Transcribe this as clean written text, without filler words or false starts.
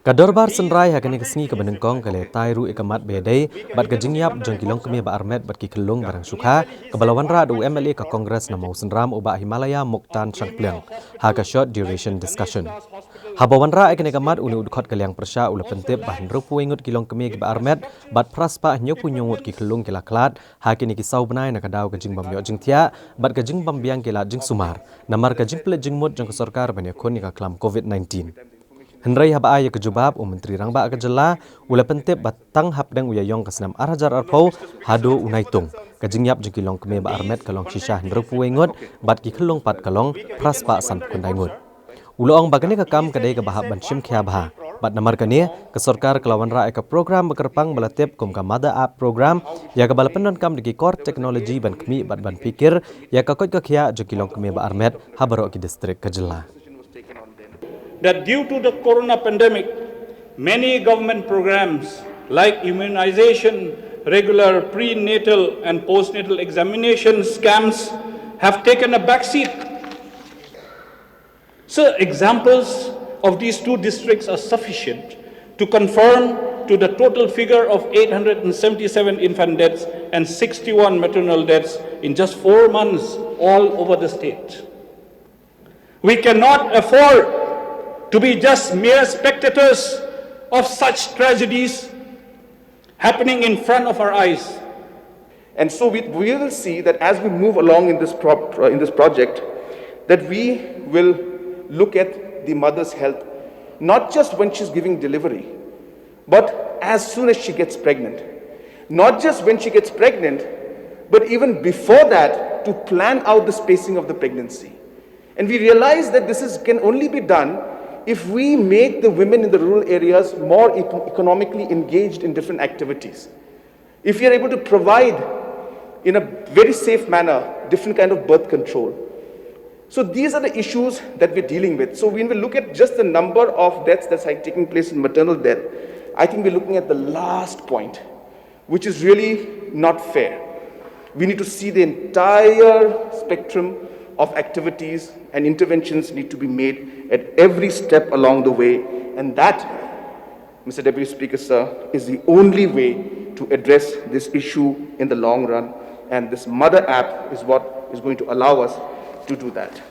Ka Dorbar senrai hakani kesni ke benengkong kale tairu ikamat bedai bat ka Jingiap jengki Longkmie ba Armet bat ki Khunlung barang sukha ke balawan ra du MLA ka Kongres na mau senram uba Himalaya Moktan Sangpleng ha ka short duration discussion. Habawan ra ikani kamat uni udkhot kaliang persya ula pentip bahan rupu ingut ki Longkmie ki ba Armet bat praspa nyopu nyongut ki Khunlung ki laklat ha kini ki sau benai na kadau ka jingbam yo jingtia bat ka jingbam biang ki la jing sumar namar ka jingplet jingmut jeng ka sarkar ban yakun ni ka klam COVID-19. Henry haba aya kejubab Menteri Rangba kejela ula pentip batang hapdeng uyayong kesenam arhajar arpau hado unaitung kajingyap jengki Longkmie ba Armet kalong shisha hendrupu wengut bat ki Khunlung pat kalong praspa san kundaingut uloong bagani kakam kadai ke bahab banshim khia bah bat namar kani ke sarkar kelawan ra ka program bekerpang balatip kum ka mother app program ya ka balapenon kam diki core teknologi ban kmi bat ban pikir ya ka kot ka khia jengki Longkmie ba Armet habaro ki distrik kejela. That due to the corona pandemic, many government programs like immunization, regular prenatal and postnatal examination scams have taken a backseat. So examples of these two districts are sufficient to confirm to the total figure of 877 infant deaths and 61 maternal deaths in just 4 months all over the state. We cannot afford to be just mere spectators of such tragedies happening in front of our eyes. And so we will see that as we move along in this project, that we will look at the mother's health, not just when she's giving delivery, but as soon as she gets pregnant. Not just when she gets pregnant, but even before that, to plan out the spacing of the pregnancy. And we realize that can only be done if we make the women in the rural areas more economically engaged in different activities. If we are able to provide in a very safe manner different kind of birth control. So these are the issues that we're dealing with. So when we look at just the number of deaths that's taking place in maternal death, I think we're looking at the last point, which is really not fair. We need to see the entire spectrum of activities and interventions need to be made at every step along the way, and that, Mr. Deputy Speaker, sir, is the only way to address this issue in the long run, and this mother app is what is going to allow us to do that.